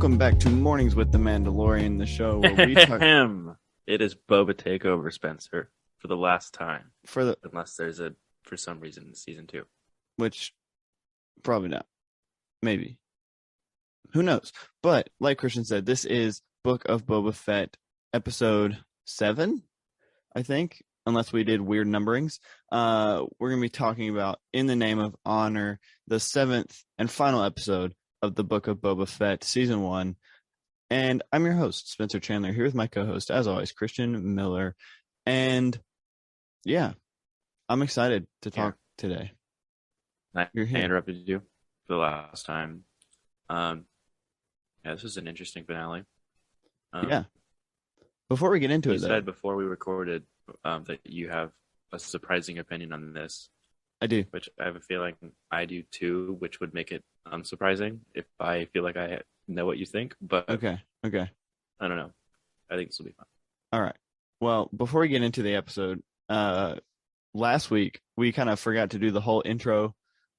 Welcome back to Mornings with the Mandalorian, the show where we talk It is Boba Takeover, Spencer, for the last time. for the Unless for some reason, season 2. which probably not, maybe, who knows? But like Christian said, this is Book of Boba Fett, episode 7, I think, unless we did weird numberings. We're gonna be talking about In the Name of Honor, the 7th and final episode of the Book of Boba Fett, season 1. And I'm your host, Spencer Chandler, here with my co-host, as always, Christian Miller. And yeah, I'm excited to talk today. I You're here. interrupted you for the last time. This was an interesting finale. Yeah. Before we get into You it, though, said before we recorded that you have a surprising opinion on this, I do. which I have a feeling I do too, which would make it unsurprising if I feel like I know what you think. But Okay. I don't know. I think this will be fun. All right. Well, before we get into the episode, last week we kind of forgot to do the whole intro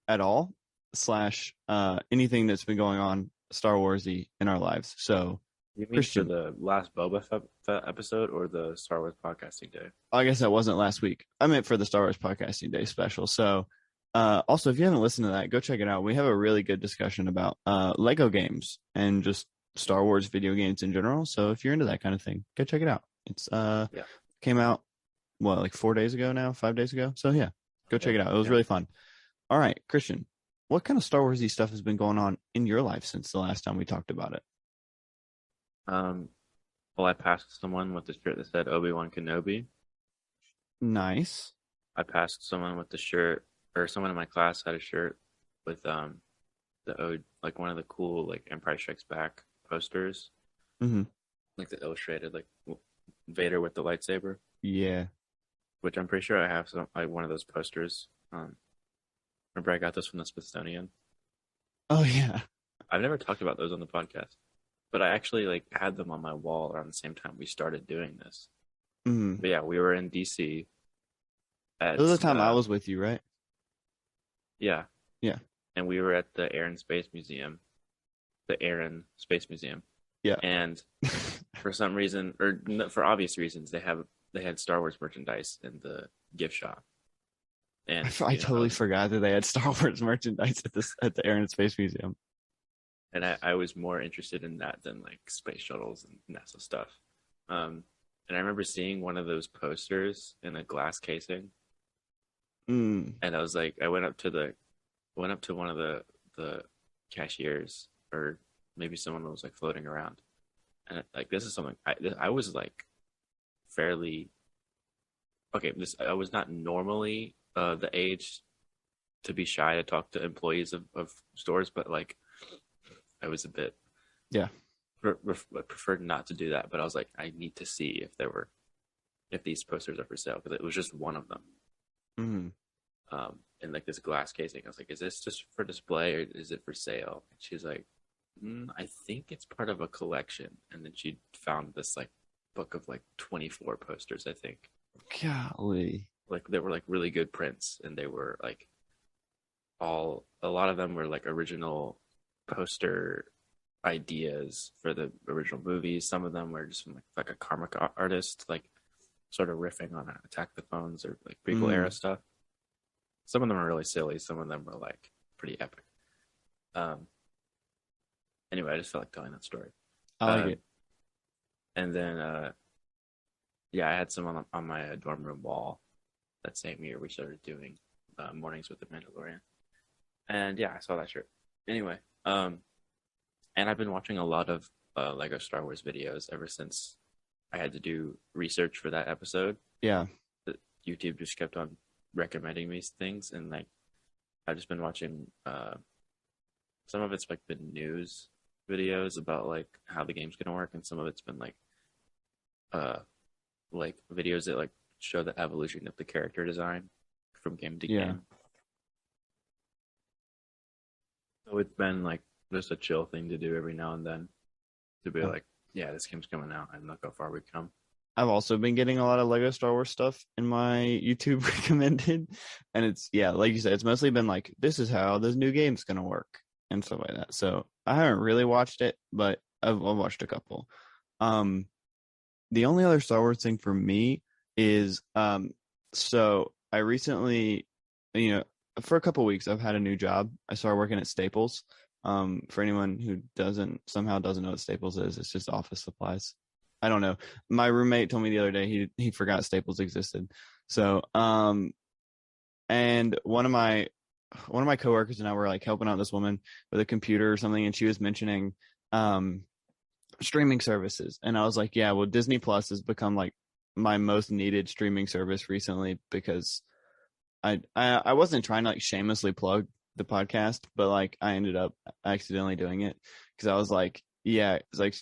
at all, / anything that's been going on Star Warsy in our lives. So You mean Christian, for the last Boba Fett episode or the Star Wars podcasting day? I guess that wasn't last week. I meant for the Star Wars Podcasting Day special. So also, if you haven't listened to that, go check it out. We have a really good discussion about Lego games and just Star Wars video games in general. So if you're into that kind of thing, go check it out. It's came out like 4 days ago now, 5 days ago. So yeah, go check it out. It was really fun. All right, Christian, what kind of Star Warsy stuff has been going on in your life since the last time we talked about it? Well, I passed someone with the shirt that said Obi-Wan Kenobi. Nice. I passed someone with the shirt, or someone in my class had a shirt with like one of the cool like Empire Strikes Back posters, Mm-hmm. like the illustrated like Vader with the lightsaber, Yeah. which I'm pretty sure I have one of those posters. Remember I got those from the Smithsonian. Oh yeah. I've never talked about those on the podcast, but I actually like had them on my wall around the same time we started doing this. Mm-hmm. But yeah, we were in DC. It was the time I was with you, right? Yeah. Yeah. And we were at the Air and Space Museum, the Air Space Museum. Yeah. And for some reason, or for obvious reasons, they had Star Wars merchandise in the gift shop. And I totally forgot that they had Star Wars merchandise at the Air and Space Museum. And I was more interested in that than like space shuttles and NASA stuff. And I remember seeing one of those posters in a glass casing. Mm. And I was like, I went up to one of the cashiers, or maybe someone was like floating around, and like this is something I was like fairly okay. I was not normally the age to be shy to talk to employees of stores, but like I was a bit preferred not to do that. But I was like, I need to see if these posters are for sale, because it was just one of them. Mm. In like this glass casing. I was like, is this just for display or is it for sale? And she's like, I think it's part of a collection. And then she found this like book of like 24 posters, I think. Golly. Like they were like really good prints, and they were like a lot of them were like original poster ideas for the original movies. Some of them were just from like a comic artist, like sort of riffing on Attack the Clones or like prequel era stuff. Some of them are really silly. Some of them were like pretty epic. Anyway, I just felt like telling that story. I like it. And then, I had some on my dorm room wall that same year we started doing Mornings with the Mandalorian. And yeah, I saw that shirt. Anyway, and I've been watching a lot of Lego Star Wars videos ever since I had to do research for that episode. Yeah. YouTube just kept on recommending me things, and like I've just been watching some of it's like been news videos about like how the game's gonna work, and some of it's been like videos that like show the evolution of the character design from game to game. So it's been like just a chill thing to do every now and then, to be like, yeah, this game's coming out and look how far we've come. I've also been getting a lot of Lego Star Wars stuff in my YouTube recommended, and it's like you said, it's mostly been like, this is how this new game's gonna work and stuff like that. So I haven't really watched it, but I've watched a couple. Um, the only other Star Wars thing for me is so I recently, you know, for a couple weeks I've had a new job. I started working at Staples. For anyone who doesn't know what Staples is, it's just office supplies. I don't know. My roommate told me the other day he forgot Staples existed. So and one of my coworkers and I were like helping out this woman with a computer or something, and she was mentioning um streaming services, and I was like, yeah, well, Disney Plus has become like my most needed streaming service recently because I wasn't trying to like shamelessly plug the podcast, but like I ended up accidentally doing it because I was like, yeah, it's like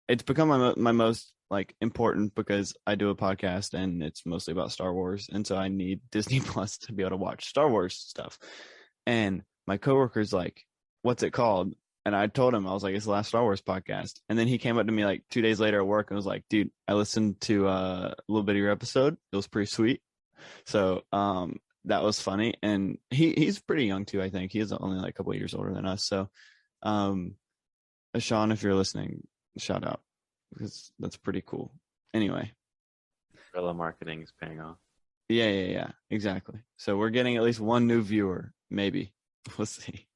it's become my most like important because I do a podcast and it's mostly about Star Wars, and so I need Disney Plus to be able to watch Star Wars stuff. And my coworker's like, "What's it called?" And I told him, I was like, "It's the Last Star Wars podcast." And then he came up to me like 2 days later at work and was like, "Dude, I listened to a little bit of your episode. It was pretty sweet." So that was funny, and he's pretty young too. I think he's only like a couple of years older than us. So um, Sean, if you're listening, shout out because that's pretty cool. Anyway, Guerrilla marketing is paying off. yeah, exactly. So we're getting at least one new viewer, maybe. We'll see.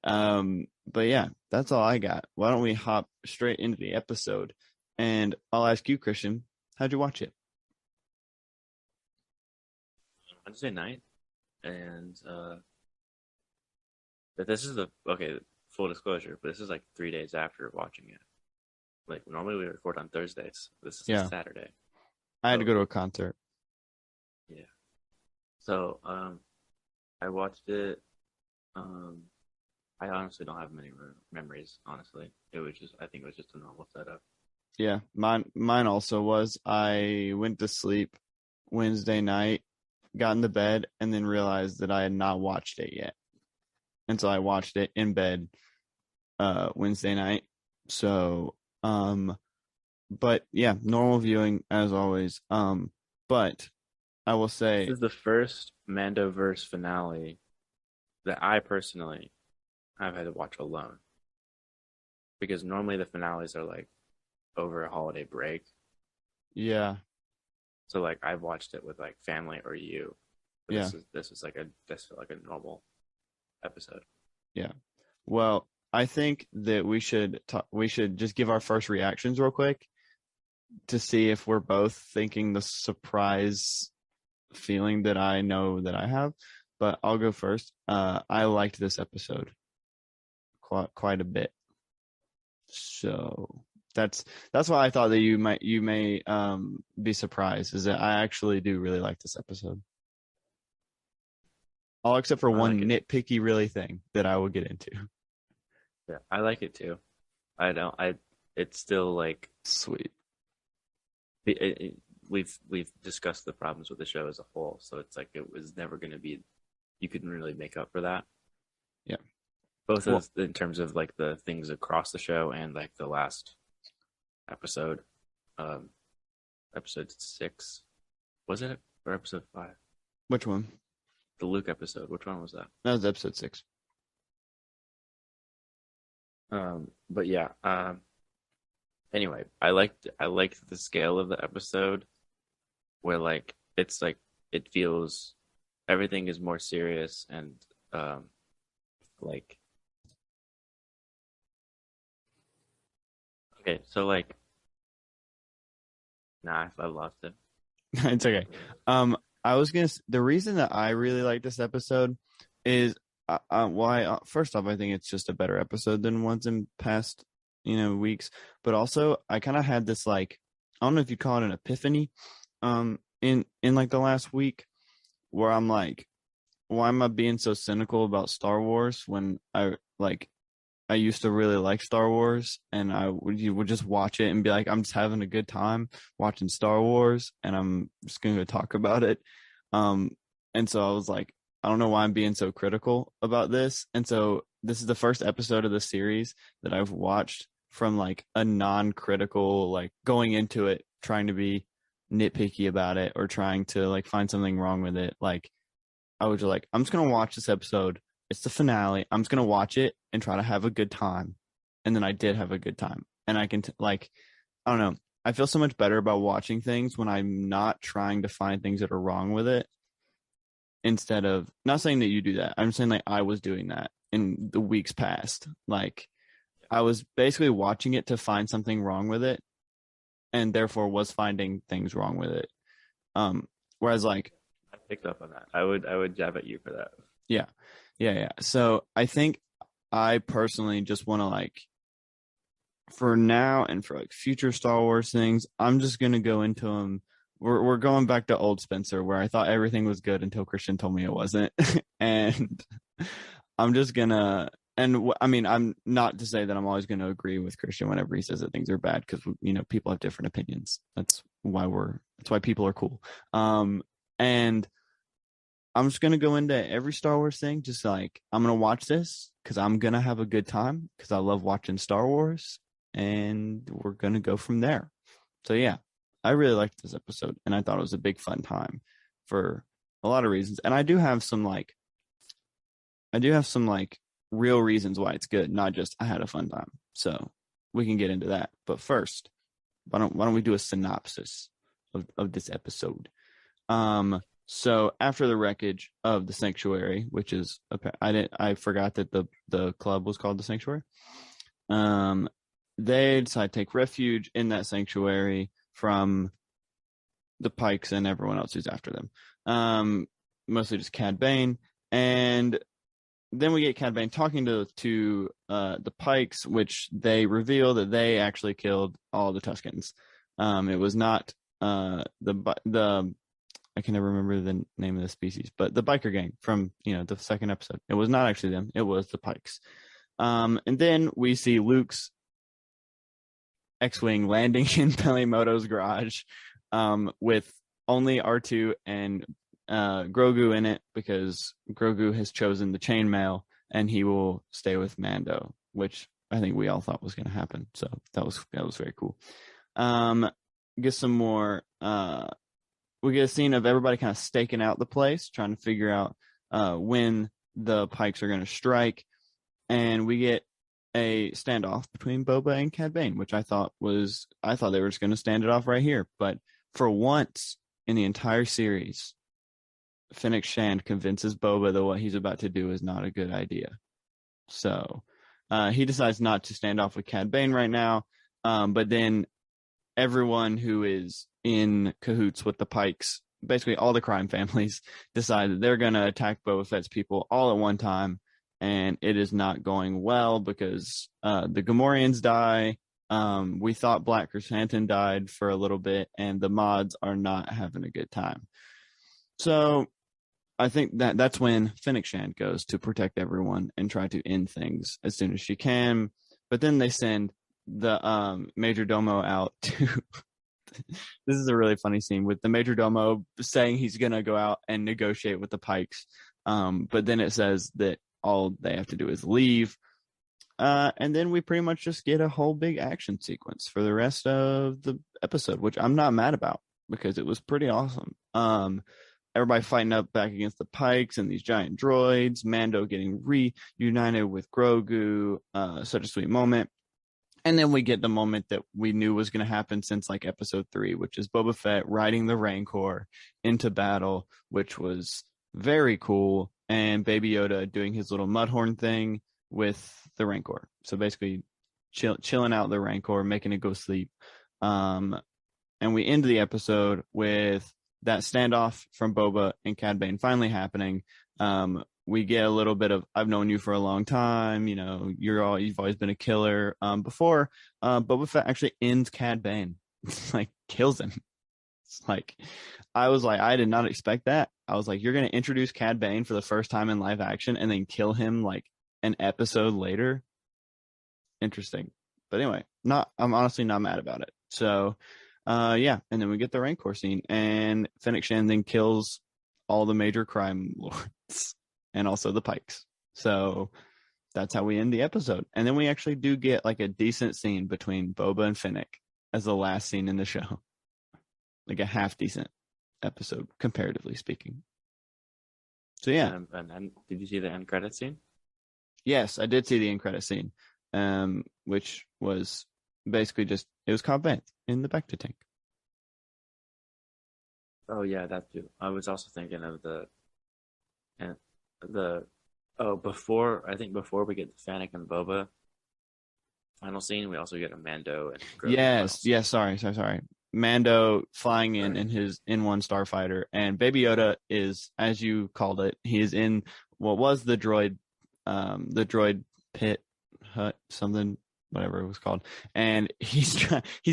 But yeah, that's all I got. Why don't we hop straight into the episode? And I'll ask you, Christian, how'd you watch it? Wednesday night, and but this is the okay. Full disclosure, but this is like 3 days after watching it. Like normally we record on Thursdays. This is Yeah, Saturday. I had to So go to a concert. yeah. So I watched it. Um, I honestly don't have many memories. Honestly, it was just I think it was just a normal setup. Yeah, mine also was. I went to sleep Wednesday night, got into bed, and then realized that I had not watched it yet. And so I watched it in bed Wednesday night. So but yeah, normal viewing as always. But I will This say, is the first Mandoverse finale that I personally have had to watch alone because normally the finales are like over a holiday break. yeah, So like I've watched it with like family or you, but yeah, this is like a normal episode. yeah. Well, I think that we should just give our first reactions real quick to see if we're both thinking the surprise feeling that I know that I have. But I'll go first. I liked this episode quite a bit. So that's why I thought that you may be surprised is that I actually do really like this episode. All except for I like one it. nitpicky really thing that I will get into. Yeah, I like it too. I don't. I. It's still like Sweet. we've discussed the problems with the show as a whole, so it's like it was never going to be. You couldn't really make up for that. Yeah. Both Well, as in terms of like the things across the show and like the last episode, um, episode 6, was it or episode 5? which one? The Luke episode. Which one was that? That was episode 6. But yeah. Anyway, I liked the scale of the episode where like it's like it feels everything is more serious and like okay, so like nah, I lost it. It's okay. I was gonna. The reason that I really like this episode is, why. First off, I think it's just a better episode than ones in past, weeks. But also, I kind of had this like, I don't know if you call it an epiphany, in like the last week, where I'm like, why am I being so cynical about Star Wars when I used to really like Star Wars, and you would just watch it and be like, I'm just having a good time watching Star Wars, and I'm just going to talk about it. Um, and so I was like, I don't know why I'm being so critical about this. And so this is the first episode of the series that I've watched from like a non-critical, like going into it, trying to be nitpicky about it or trying to like find something wrong with it. Like I was just like, I'm just going to watch this episode. It's the finale. I'm just going to watch it and try to have a good time. and then I did have a good time. And I can like, I don't know. I feel so much better about watching things when I'm not trying to find things that are wrong with it. Instead of, not saying that you do that. I'm saying like I was doing that in the weeks past. Like I was basically watching it to find something wrong with it, and therefore was finding things wrong with it. Whereas like, I picked up on that. I would jab at you for that. yeah, yeah. So I think I personally just want to like, for now and for like future Star Wars things, I'm just gonna go into them. We're going back to old Spencer, where I thought everything was good until Christian told me it wasn't, and I'm just gonna. And I mean, I'm not to say that I'm always going to agree with Christian whenever he says that things are bad, because people have different opinions. That's why people are cool. And I'm just gonna go into every Star Wars thing, just like I'm gonna watch this because I'm gonna have a good time because I love watching Star Wars, and we're gonna go from there. So yeah, I really liked this episode, and I thought it was a big fun time for a lot of reasons. And I do have some like real reasons why it's good, not just I had a fun time. So we can get into that. But first, why don't we do a synopsis of this episode? So after the wreckage of the sanctuary, which is I forgot that the club was called the sanctuary. They decide to take refuge in that sanctuary from the Pikes and everyone else who's after them. Mostly just Cad Bane, and then we get Cad Bane talking to the Pikes, which they reveal that they actually killed all the Tuskens. It was not the I can never remember the name of the species, but the biker gang from the second episode. It was not actually them; it was the Pikes. And then we see Luke's X-wing landing in Pelimoto's garage, with only R2 and Grogu in it, because Grogu has chosen the chainmail and he will stay with Mando, which I think we all thought was going to happen. So that was very cool. Get some more. We get a scene of everybody kind of staking out the place, trying to figure out when the Pikes are going to strike, and we get a standoff between Boba and Cad Bane, which I thought they were just going to stand it off right here, but for once in the entire series, Fennec Shand convinces Boba that what he's about to do is not a good idea. So he decides not to stand off with Cad Bane right now, but then everyone who is in cahoots with the Pikes, basically all the crime families, decide that they're going to attack Boba Fett's people all at one time, and it is not going well because the Gamorreans die. We thought Black Chrysanthemum died for a little bit, and the mods are not having a good time. So I think that's when Fennec Shand goes to protect everyone and try to end things as soon as she can. But then they send the Major Domo out to this is a really funny scene with the Major Domo saying he's going to go out and negotiate with the Pikes. But then it says that all they have to do is leave. And then we pretty much just get a whole big action sequence for the rest of the episode, which I'm not mad about because it was pretty awesome. Everybody fighting up back against the Pikes and these giant droids, Mando getting reunited with Grogu, such a sweet moment. And then we get the moment that we knew was going to happen since like episode 3, which is Boba Fett riding the Rancor into battle, which was very cool. And Baby Yoda doing his little mudhorn thing with the Rancor. So basically chilling out the Rancor, making it go sleep. And we end the episode with that standoff from Boba and Cad Bane finally happening. We get a little bit of I've known you for a long time, you've always been a killer. Before Boba Fett actually ends Cad Bane, like kills him. It's like I did not expect that. I was like, you're gonna introduce Cad Bane for the first time in live action and then kill him like an episode later. Interesting. But anyway, I'm honestly not mad about it. So yeah, and then we get the Rancor scene, and Fennec Shand then kills all the major crime lords and also the Pikes. So that's how we end the episode. And then we actually do get like a decent scene between Boba and Fennec as the last scene in the show. Like a half decent episode, comparatively speaking. So yeah. And did you see the end credit scene? Yes, I did see the end credit scene. which was basically just it was Cobb Vanth in the Bacta tank. Oh yeah, that too. I was also thinking of and the before we get the Fennec and Boba final scene, we also get a Mando and Grogu final Yes, scene. yes. Sorry. Mando flying in his in-one starfighter, and Baby Yoda is, as you called it, he is in what was the droid pit hut, something, whatever it was called, and he's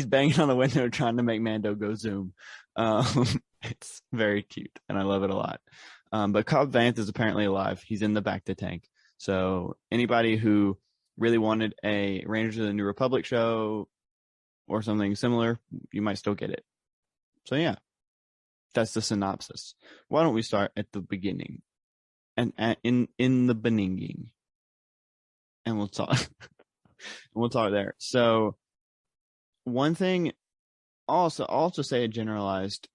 banging on the window trying to make Mando go zoom. It's very cute, and I love it a lot. But Cobb Vanth is apparently alive. He's in the Bacta tank. So anybody who really wanted a Rangers of the New Republic show or something similar, you might still get it. So yeah, that's the synopsis. Why don't we start at the beginning and in the beginning, and we'll talk there. So one thing, also say a generalized,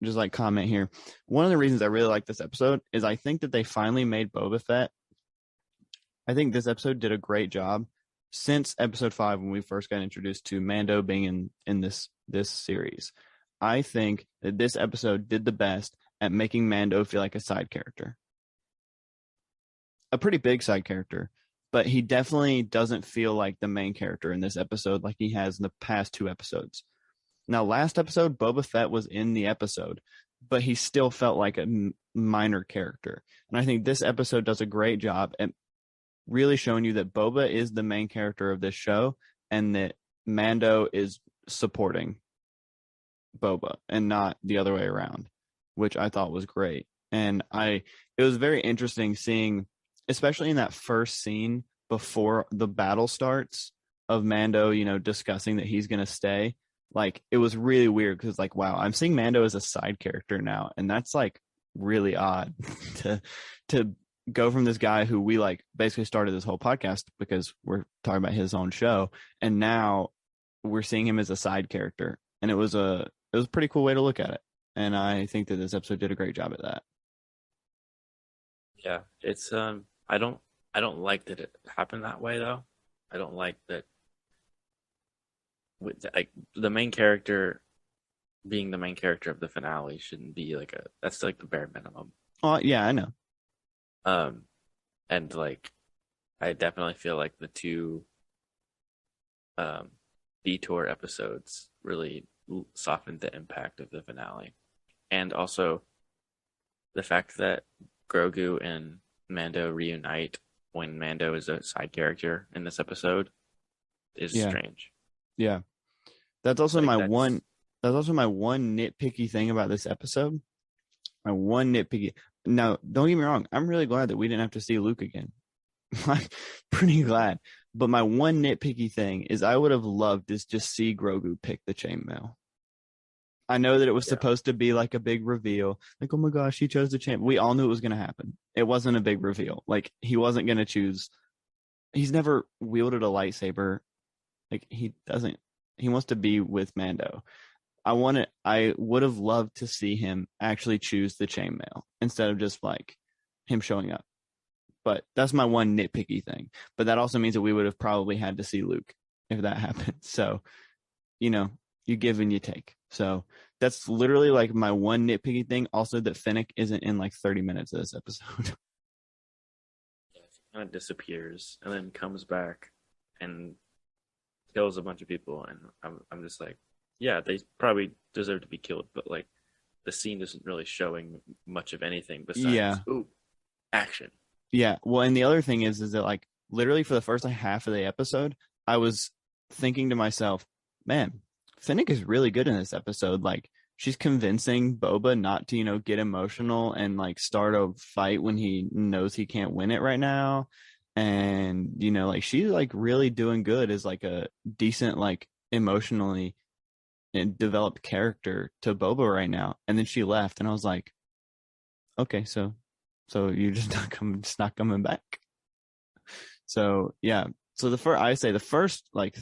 just like comment here. One of the reasons I really like this episode is I think that they finally made Boba Fett. I think this episode did a great job since episode 5 when we first got introduced to Mando being in this series. I think that this episode did the best at making Mando feel like a side character. A pretty big side character, but he definitely doesn't feel like the main character in this episode like he has in the past 2 episodes. Now, last episode, Boba Fett was in the episode, but he still felt like a minor character. And I think this episode does a great job at really showing you that Boba is the main character of this show and that Mando is supporting Boba and not the other way around, which I thought was great. And it was very interesting seeing, especially in that first scene before the battle starts, of Mando, discussing that he's going to stay. Like, it was really weird because, like, wow, I'm seeing Mando as a side character now. And that's, like, really odd to go from this guy who we, like, basically started this whole podcast because we're talking about his own show. And now we're seeing him as a side character. And it was a pretty cool way to look at it. And I think that this episode did a great job at that. Yeah, it's I don't like that it happened that way though. I don't like that with like the main character being the main character of the finale shouldn't be like that's like the bare minimum. Oh yeah, I know. And like I definitely feel like the 2 detour episodes really softened the impact of the finale. And also the fact that Grogu and Mando reunite when Mando is a side character in this episode is strange. Yeah. That's also Like, my one nitpicky thing about this episode. My one nitpicky. Now, don't get me wrong. I'm really glad that we didn't have to see Luke again. I'm pretty glad. But my one nitpicky thing is I would have loved to just see Grogu pick the chainmail. I know that it was supposed to be like a big reveal. Like, oh my gosh, he chose the chain. We all knew it was going to happen. It wasn't a big reveal. Like, he wasn't going to choose. He's never wielded a lightsaber. Like, he wants to be with Mando. I would have loved to see him actually choose the chainmail instead of just like him showing up. But that's my one nitpicky thing. But that also means that we would have probably had to see Luke if that happened. So, you give and you take. So that's literally like my one nitpicky thing. Also, that Fennec isn't in like 30 minutes of this episode. Yeah, she kind of disappears and then comes back and kills a bunch of people. And I'm just like, yeah, they probably deserve to be killed, but like the scene isn't really showing much of anything besides action. Yeah. Well, and the other thing is that like literally for the first half of the episode, I was thinking to myself, man, Fennec is really good in this episode. Like, she's convincing Boba not to, get emotional and like start a fight when he knows he can't win it right now. And, like she's like really doing good as like a decent, like emotionally developed character to Boba right now. And then she left and I was like, okay, so you're just not coming back. So yeah. So the first like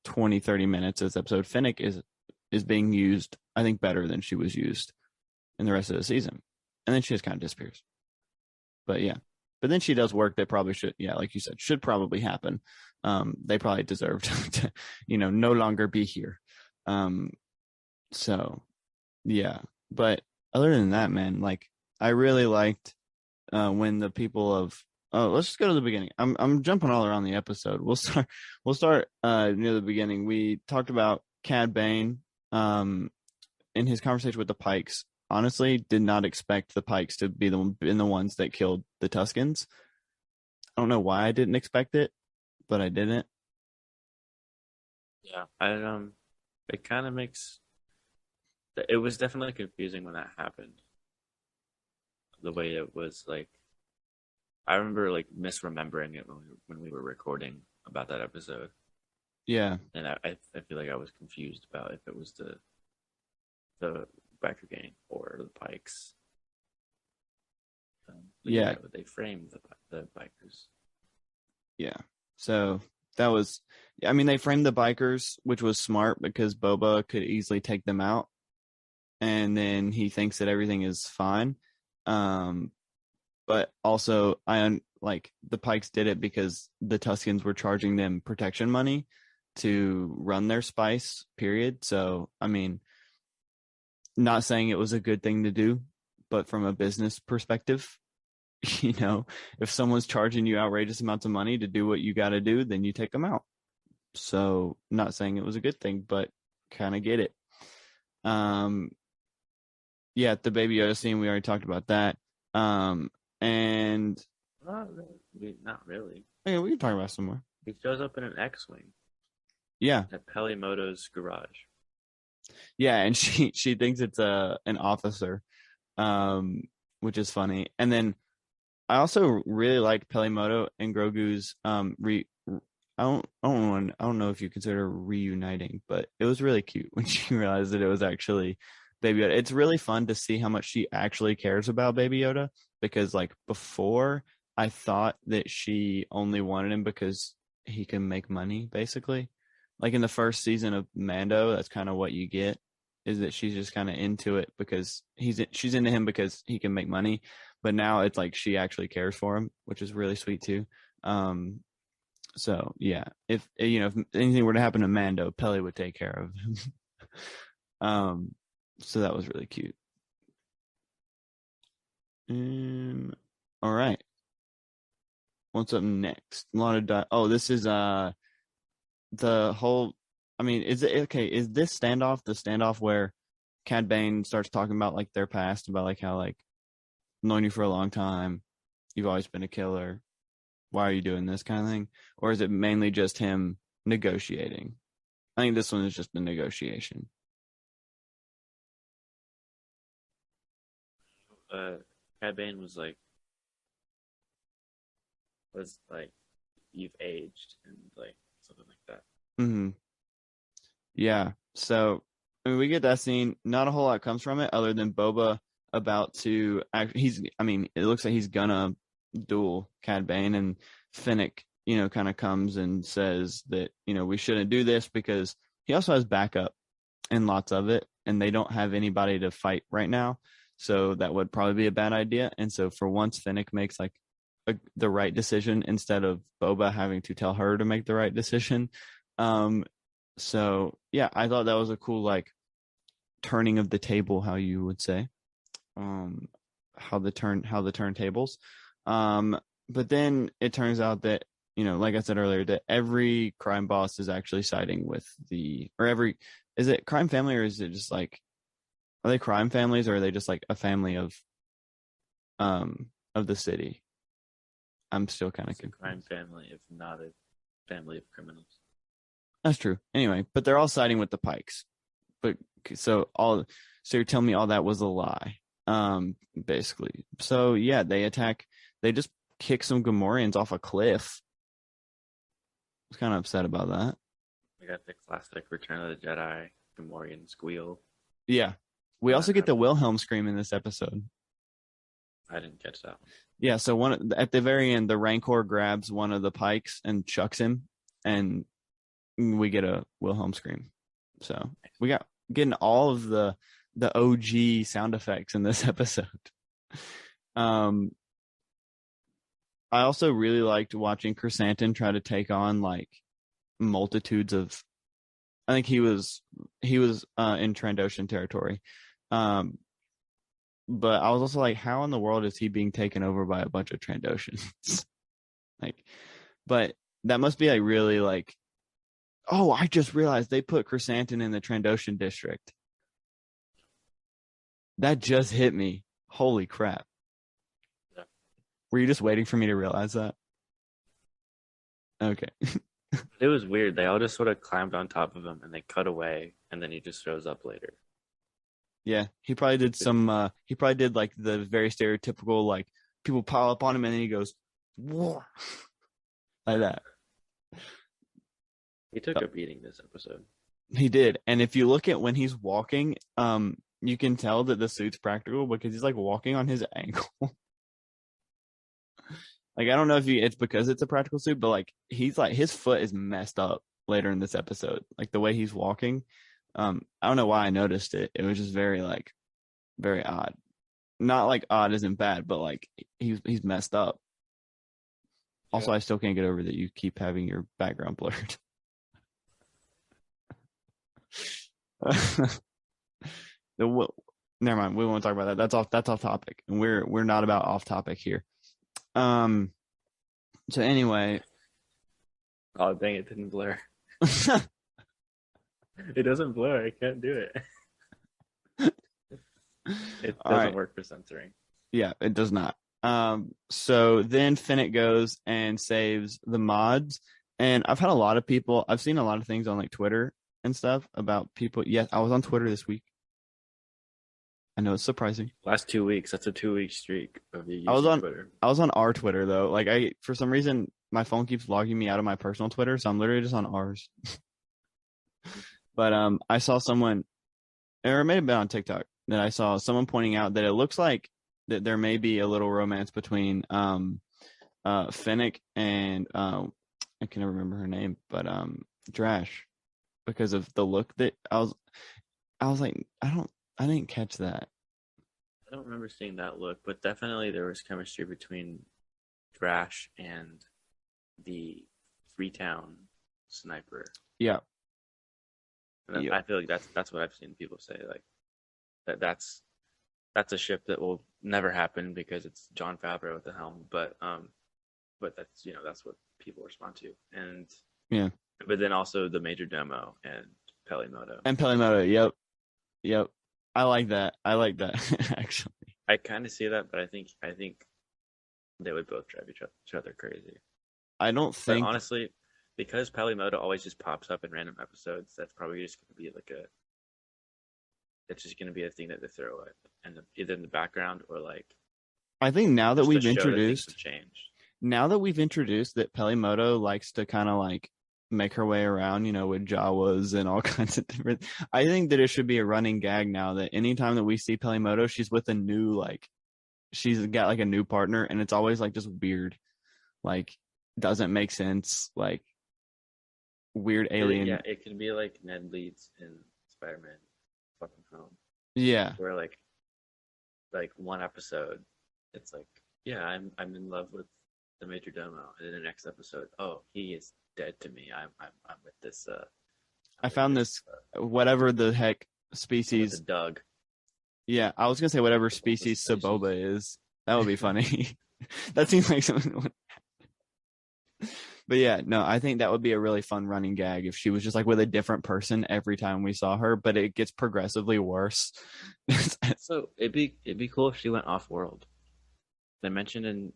20-30 minutes of this episode, Fennec is being used, I think, better than she was used in the rest of the season. And then she just kind of disappears. But yeah. But then she does work that probably should, like you said, should probably happen. they probably deserved to, no longer be here. Um, so yeah, but other than that, man, like I really liked when the people of let's just go to the beginning. I'm jumping all around the episode. We'll start near the beginning. We talked about Cad Bane in his conversation with the Pikes. Honestly, did not expect the Pikes to be the ones that killed the Tuscans. I don't know why I didn't expect it, but I didn't. Yeah, it kind of makes it was definitely confusing when that happened. The way it was like, I remember like misremembering it when we were recording about that episode, Yeah, and I feel like I was confused about if it was the biker gang or the Pikes. But yeah, yeah, they framed the bikers. yeah. So that was, I mean, they framed the bikers, which was smart because Boba could easily take them out, and then he thinks that everything is fine. Um, but also like the Pikes did it because the Tuscans were charging them protection money to run their spice, period. So I mean, not saying it was a good thing to do, but from a business perspective, you know, if someone's charging you outrageous amounts of money to do what you got to do, then you take them out. So not saying it was a good thing, but kind of get it. Um, yeah, the Baby Yoda scene, we already talked about that. And Not really. Not really. yeah, we can talk about some more. He shows up in an X-wing Yeah, at Pelimoto's garage. yeah, and she thinks it's an officer, um, which is funny. And then I also really liked Pelimoto and Grogu's I don't know if you consider reuniting, but it was really cute when she realized that it was actually Baby Yoda. It's really fun to see how much she actually cares about Baby Yoda because like before I thought that she only wanted him because he can make money, basically. Like in the first season of Mando, that's kind of what you get is that she's just kind of into it because she's into him because he can make money. But now it's like she actually cares for him, which is really sweet too. Um, so yeah, if if anything were to happen to Mando, Pelly would take care of him. So that was really cute. All right, what's up next? A lot of this is the whole. I mean, is it okay? Is this standoff the standoff where Cad Bane starts talking about like their past, about like how like known you for a long time, you've always been a killer. Why are you doing this kind of thing? Or is it mainly just him negotiating? I think this one is just a negotiation. Uh, Cad Bane was like, you've aged and like something like that. Hmm. Yeah. So I mean, we get that scene. Not a whole lot comes from it other than Boba about to act. I mean, it looks like he's gonna duel Cad Bane, and Finnick, kind of comes and says that, we shouldn't do this because he also has backup and lots of it, and they don't have anybody to fight right now. So that would probably be a bad idea. And so for once, Finnick makes like the right decision instead of Boba having to tell her to make the right decision. Um, so yeah, I thought that was a cool like turning of the table, how you would say, um, how the turntables. But then it turns out that like I said earlier, that every crime boss is actually siding with is it crime family or is it just like are they crime families or are they just like a family of the city? I'm still kind of It's a crime confused. family, if not a family of criminals. That's true. Anyway, but they're all siding with the Pikes. But so you're telling me all that was a lie, basically. So yeah, they just kick some Gamorreans off a cliff. I was kind of upset about that. We got the classic Return of the Jedi Gamorrean squeal Yeah. We when also that get the happens. Wilhelm scream in this episode. I didn't catch that one. Yeah, so one at the very end, the Rancor grabs one of the Pikes and chucks him, and we get a Wilhelm scream. So we got getting all of the OG sound effects in this episode. Um, I also really liked watching Chrysanthemum try to take on like multitudes of. I think he was in Trandoshan territory, um, but I was also like, how in the world is he being taken over by a bunch of Trandoshans? Like, but that must be like really like. Oh, I just realized they put Chrysanthemum in the Trandoshan district. That just hit me. Holy crap! Yeah. Were you just waiting for me to realize that? Okay. It was weird. They all just sort of climbed on top of him and they cut away, and then he just shows up later. Yeah, he probably did some. He probably did like the very stereotypical like people pile up on him and then he goes, "Whoa," like that. He took a beating this episode. He did, and if you look at when he's walking, you can tell that the suit's practical because he's like walking on his ankle. Like I don't know if it's because it's a practical suit, but like he's like his foot is messed up later in this episode. Like the way he's walking. I don't know why I noticed it. It was just very like very odd. Not like odd isn't bad, but like he's messed up. Also, Yeah. I still can't get over that you keep having your background blurred. Never mind. We won't talk about that. That's off topic, and we're not about off topic here. Um. So anyway, Oh, dang, it didn't blur. It doesn't blur. I can't do it. It all doesn't right. work for censoring. Yeah, it does not. So then Finnick goes and saves the mods, and I've had a lot of people. I've seen a lot of things on like Twitter and stuff about people. Yes, I was on Twitter this week. I know it's surprising. Last 2 weeks, that's a 2 week streak of you I was using on Twitter. I was on our Twitter though. Like I for some reason my phone keeps logging me out of my personal Twitter, so I'm literally just on ours. But I saw someone, or it may have been on TikTok, that I saw someone pointing out that it looks like that there may be a little romance between Finnick and I can never remember her name, but Drash, because of the look that I was like I didn't catch that. I don't remember seeing that look, but definitely there was chemistry between Drash and the Freetown sniper. Yeah. And Yeah. I feel like that's what I've seen people say, like that's a ship that will never happen because it's John Favreau at the helm, but that's that's what people respond to. And Yeah. but then also the Major Domo and Pelimoto. And Pelimoto, yep. Yep. I like that. Actually. I kind of see that, but I think they would both drive each other crazy. I don't But think honestly, because Pelimoto always just pops up in random episodes, that's probably just going to be like it's just going to be a thing that they throw at, and either in the background or like. I think now that just we've to show that things introduced have changed. now that we've introduced that Pelimoto likes to kind of like make her way around, with Jawas and all kinds of different. I think that it should be a running gag now that anytime that we see Pelimoto, she's with a new she's got like a new partner, and it's always like just weird, like doesn't make sense, like weird alien. Yeah, it can be like Ned Leeds in Spider-Man fucking home. Yeah. Where like one episode, it's like, yeah, I'm in love with the Major Domo, and then the next episode, oh, he is dead to me. I'm with this. I found this whatever the heck species. Doug. Yeah, I was gonna say whatever species Saboba is. That would be funny. That seems like something. But yeah, no, I think that would be a really fun running gag if she was just like with a different person every time we saw her, but it gets progressively worse. So it'd be cool if she went off world. They mentioned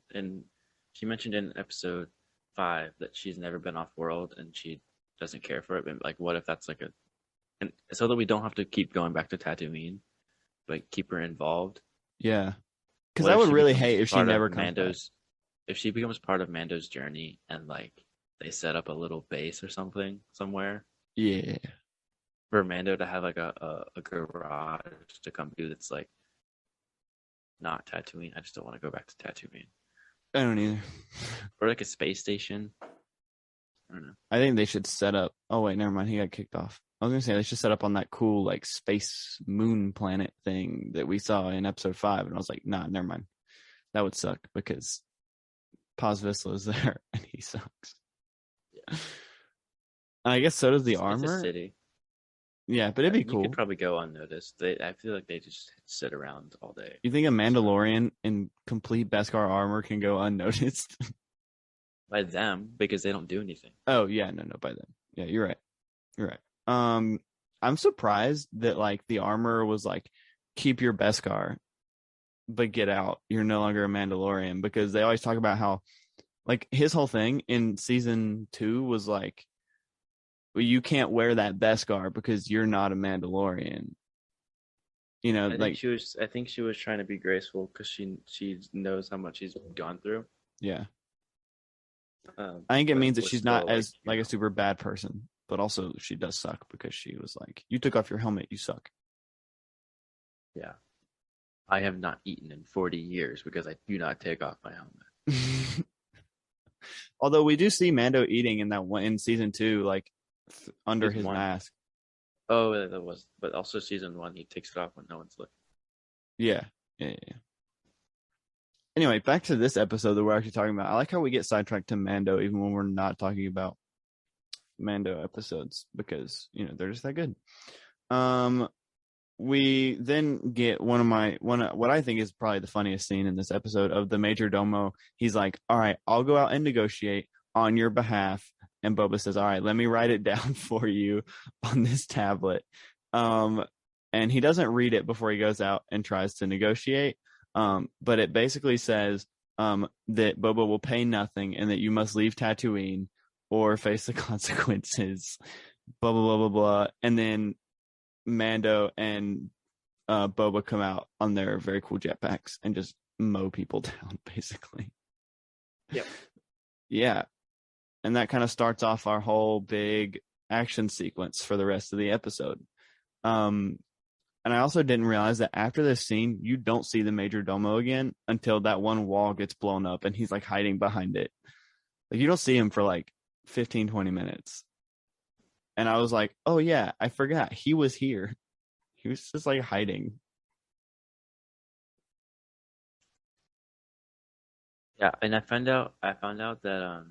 she mentioned in episode 5 that she's never been off world and she doesn't care for it. But like, what if that's like and so that we don't have to keep going back to Tatooine, but keep her involved. Yeah, because I would really hate if she never comes back. If she becomes part of Mando's journey and like they set up a little base or something somewhere. Yeah. For Mando to have like a garage to come to that's like not Tatooine. I just don't want to go back to Tatooine. I don't either. Or like a space station. I don't know. I think they should set up. Oh wait, never mind. He got kicked off. I was gonna say they should set up on that cool like space moon planet thing that we saw in episode 5, and I was like, nah, never mind. That would suck because Paz Vizsla's there, and he sucks. Yeah, I guess so does the it's a armor. city. Yeah, but it'd be You could cool. probably go unnoticed. I feel like they just sit around all day. You think a So Mandalorian in complete Beskar armor can go unnoticed? by them, because they don't do anything. Oh yeah, no, by then. Yeah, you're right. You're right. I'm surprised that like the armor was like keep your Beskar, but get out. You're no longer a Mandalorian because they always talk about how like his whole thing in season 2 was like, well, you can't wear that Beskar because you're not a Mandalorian. You know, like I think she was trying to be graceful because she knows how much she's gone through. yeah. I think it But means that was she's not still as like a super bad person, but also she does suck because she was like, you took off your helmet, you suck. yeah. I have not eaten in 40 years because I do not take off my helmet. Although we do see Mando eating in that one in season 2, like under Season his one. mask. Oh, that was, but also season one, he takes it off when no one's looking. Yeah. Anyway, back to this episode that we're actually talking about. I like how we get sidetracked to Mando even when we're not talking about Mando episodes because they're just that good. We then get what I think is probably the funniest scene in this episode of the Major Domo. He's like, "All right, I'll go out and negotiate on your behalf." And Boba says, "All right, let me write it down for you on this tablet." And he doesn't read it before he goes out and tries to negotiate. But it basically says that Boba will pay nothing and that you must leave Tatooine or face the consequences. Blah blah blah blah blah. And then Mando and Boba come out on their very cool jetpacks and just mow people down, basically. Yep. Yeah. And that kind of starts off our whole big action sequence for the rest of the episode. And I also didn't realize that after this scene, you don't see the Major Domo again until that one wall gets blown up and he's like hiding behind it. Like you don't see him for like 15, 20 minutes. And I was like, oh yeah, I forgot. He was here. He was just like hiding. Yeah, and I found out that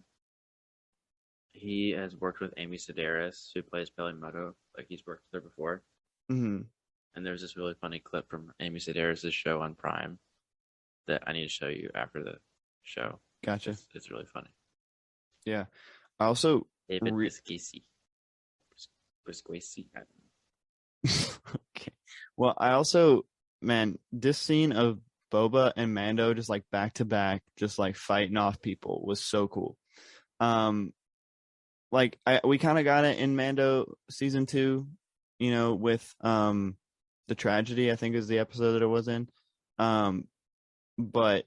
he has worked with Amy Sedaris, who plays Pelimoto. Like he's worked with her before. Mm-hmm. And there's this really funny clip from Amy Sedaris' show on Prime that I need to show you after the show. Gotcha. It's really funny. Yeah. I also David Biscayne. I don't know. okay. Well, I also, man, this scene of Boba and Mando just like back to back, just like fighting off people was so cool. Like we kind of got it in Mando season 2, with the tragedy, I think is the episode that it was in. But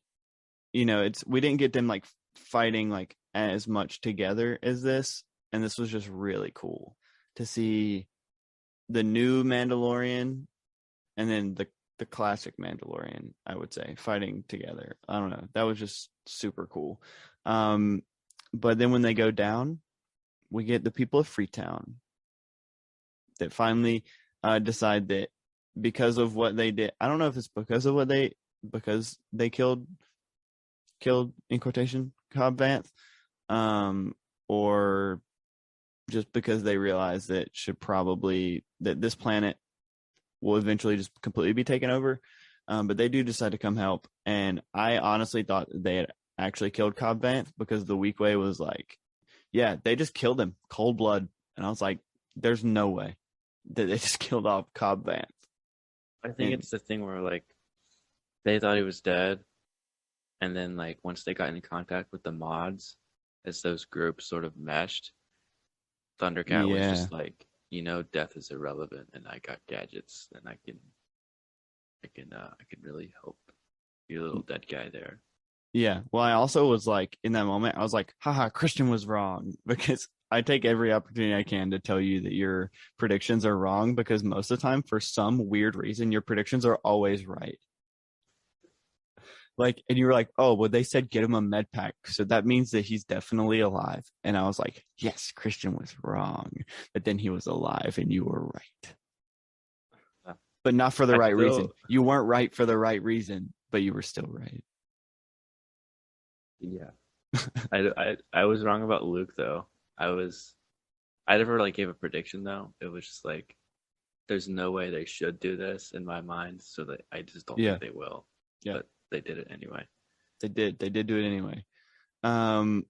we didn't get them like fighting like as much together as this, and this was just really cool to see the new Mandalorian and then the classic Mandalorian, I would say, fighting together. I don't know. That was just super cool. But then when they go down, we get the people of Freetown that finally decide that because of what they did, I don't know if it's because they killed in quotation Cobb Vanth, or just because they realize that that this planet will eventually just completely be taken over. But they do decide to come help. And I honestly thought they had actually killed Cobb Vanth because the Weequay was like, yeah, they just killed him cold blood. And I was like, there's no way that they just killed off Cobb Vanth. I think it's the thing where like they thought he was dead, and then like once they got in contact with the mods, as those groups sort of meshed, Thundercat was just like, death is irrelevant, and I got gadgets, and I can really help your little dead guy there. Yeah. Well, I also was like, in that moment, I was like, haha, Christian was wrong, because I take every opportunity I can to tell you that your predictions are wrong, because most of the time, for some weird reason, your predictions are always right. Like, and you were like, oh, well, they said get him a med pack, so that means that he's definitely alive. And I was like, yes, Christian was wrong, but then he was alive, and you were right. But not for the right reason. You weren't right for the right reason, but you were still right. Yeah. I was wrong about Luke though. I never like gave a prediction though. It was just like there's no way they should do this in my mind, so that I just don't Yeah, think they will. yeah, But they did it anyway. they did. They did do it anyway. Um,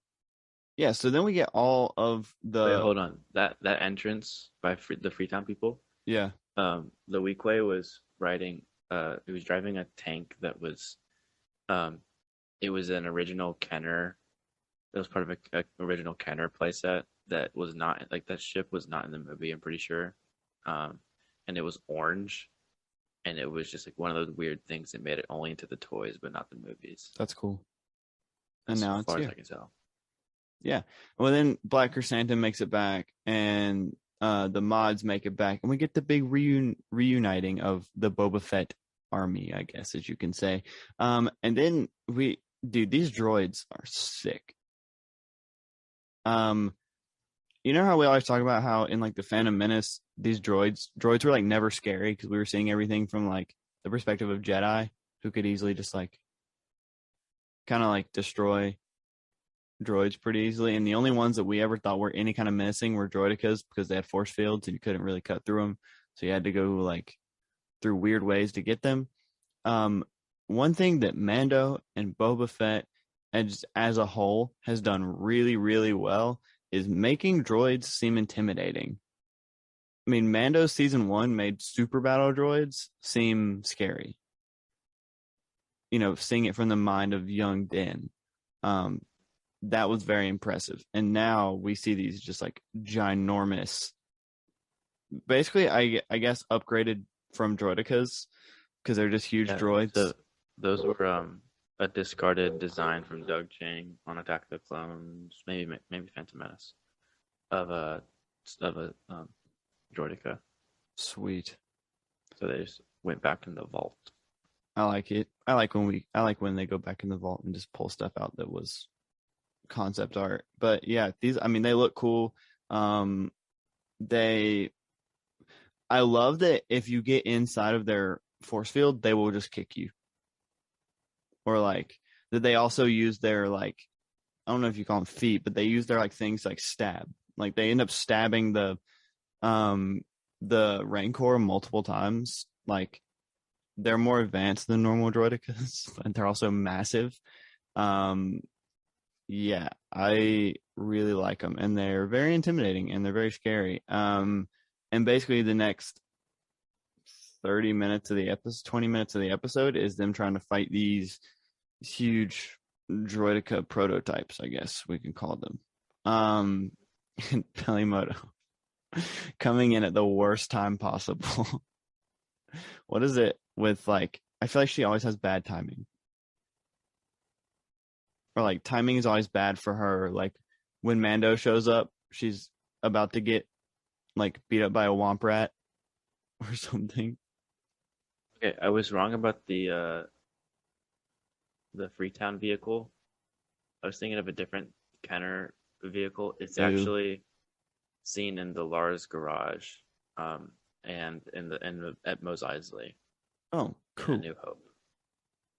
yeah. So then we get all of Wait, the hold on. That entrance by the Freetown people. yeah. The Weequay was riding. He was driving a tank that was. Um, it was an original Kenner. It was part of a original Kenner playset that was not like that ship was not in the movie. I'm pretty sure. Um, and it was orange, and it was just like one of those weird things that made it only into the toys, but not the movies, That's cool. And as now it's far as here. I can tell. Yeah. Well, then Black Chrysanthemum makes it back, and the mods make it back, and we get the big reuniting of the Boba Fett army, I guess, as you can say. And then dude, these droids are sick. Um, you know how we always talk about how in like the Phantom Menace, these droids were like never scary because we were seeing everything from like the perspective of Jedi who could easily just like kind of like destroy droids pretty easily, and the only ones that we ever thought were any kind of menacing were droidicas because they had force fields and you couldn't really cut through them, so you had to go like through weird ways to get them. Um, One thing that Mando and Boba Fett as a whole has done really, really well is making droids seem intimidating. I mean, Mando season one made super battle droids seem scary. You know, seeing it from the mind of young Din. Um, that was very impressive. And now we see these just like ginormous, basically, I guess upgraded from droidicas because they're just huge Yeah, droids. so those were a discarded design from Doug Chang on Attack of the Clones, maybe Phantom Menace of a Droideka. Sweet. So they just went back in the vault. I like it. I like when they go back in the vault and just pull stuff out that was concept art. But yeah, these I mean they look cool. Um they I love that if you get inside of their force field, they will just kick you. Or like that they also use their like I don't know if you call them feet, but they use their like things like stab. Like they end up stabbing um the Rancor multiple times. Like they're more advanced than normal droidicas, and they're also massive. Um yeah, I really like them, and they're very intimidating and they're very scary. And basically the next 30 minutes of the episode, 20 minutes of the episode is them trying to fight these huge droidica prototypes, I guess we can call them. And Pelimoto coming in at the worst time possible. What is it with like? I feel like she always has bad timing, or like timing is always bad for her. Like when Mando shows up, she's about to get like beat up by a womp rat or something. Okay, I was wrong about the Freetown vehicle. I was thinking of a different Kenner vehicle. It's Ooh. actually seen in the Lars garage, and at Mos Eisley Oh, in A cool. New Hope.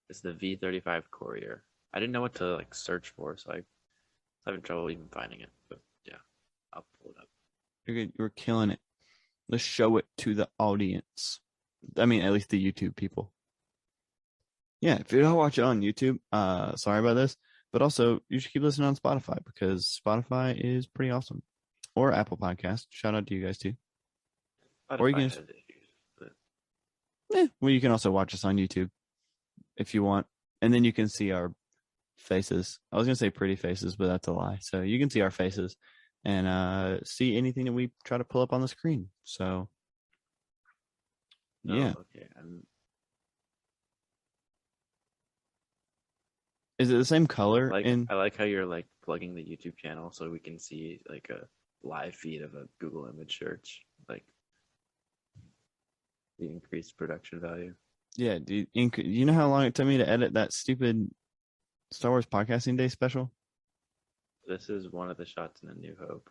It's the V35 Courier. I didn't know what to like search for, so I was having trouble even finding it. But yeah, I'll pull it up. You're good. You're killing it. Let's show it to the audience. I mean, at least the YouTube people. Yeah, if you don't watch it on YouTube, sorry about this, but also you should keep listening on Spotify because Spotify is pretty awesome. Or Apple Podcast. Shout out to you guys too. Or you Spotify can has just, issues, but well, you can also watch us on YouTube if you want, and then you can see our faces. I was gonna say pretty faces, but that's a lie. So you can see our faces and see anything that we try to pull up on the screen. So oh, yeah, okay. is it the same color in? I like how you're like plugging the YouTube channel so we can see like a live feed of a Google image search, like the increased production value. Yeah, dude. You know how long it took me to edit that stupid Star Wars Podcasting Day special? This is one of the shots in A New Hope.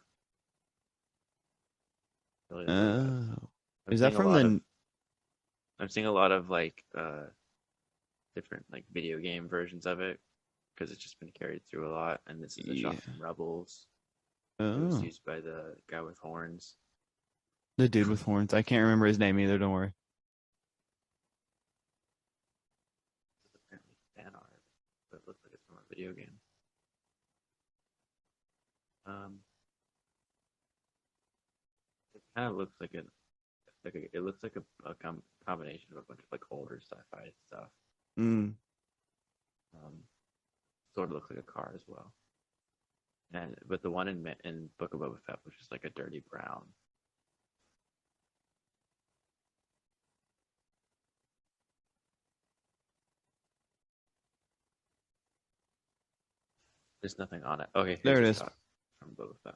Really love that. Oh, I'm is that seeing a from lot of the? I'm seeing a lot of like different like video game versions of it. because it's just been carried through a lot. And this is a Yeah. shot from Rebels. It was Oh, used by the guy with horns. the dude with horns. I can't remember his name either. Don't worry. This is apparently fan art, but it looks like it's from a video game. Um, it kind of looks like it looks like a combination of a bunch of like older sci-fi stuff. Mm. Um, sort of looks like a car as well. But the one in Book of Boba Fett was just like a dirty brown. There's nothing on it. Okay, There here's it a is. shot from Boba Fett.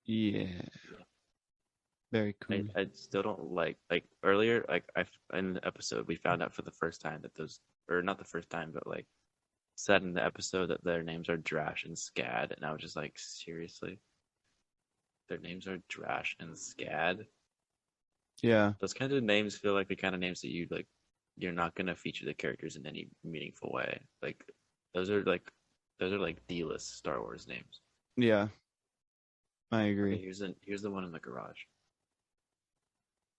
Yeah. Very cool. I still don't like earlier I in the episode we found out for the first time that those, or not the first time, but like said in the episode that their names are Drash and Scad, and I was just like, seriously, their names are Drash and Scad. Yeah. Those kinds of names feel like the kind of names that you like. You're not gonna feature the characters in any meaningful way. Like those are like D-list Star Wars names. Yeah. I Okay, agree. here's the one in the garage.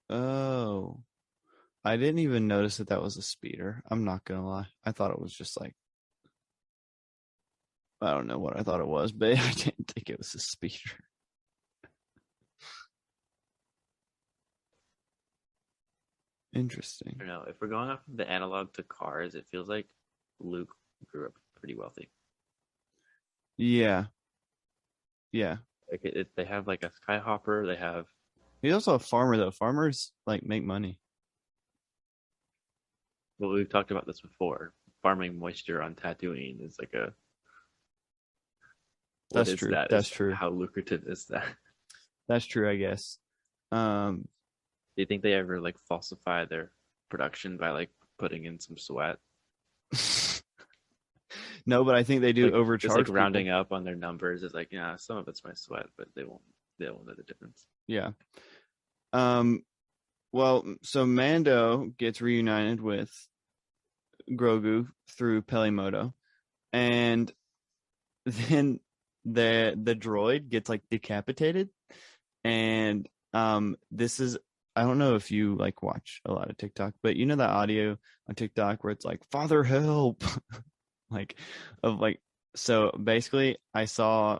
Oh, I didn't even notice that that was a speeder. I'm not gonna lie. I thought it was just like, I don't know what I thought it was, but I didn't think it was a speeder. I Interesting. don't know. If we're going off of the analog to cars, it feels like Luke grew up pretty wealthy. Yeah. Yeah. Like they have like a skyhopper. They have, He's also a farmer though. Farmers like make money. well, we've talked about this before. Farming moisture on Tatooine is like a, what That's is true. that? That's Is true. how lucrative is that? That's true, I guess. Um, Do you think they ever like falsify their production by like putting in some sweat? no, but I think they do Like just like overcharge people. rounding up on their numbers is like, yeah, some of it's my sweat, but they won't know the difference. Yeah. Um, well, so Mando gets reunited with Grogu through Pelimoto, and then the droid gets like decapitated, and this is, I don't know if you like watch a lot of TikTok, but you know that audio on TikTok where it's like "Father help," like of like, so basically I saw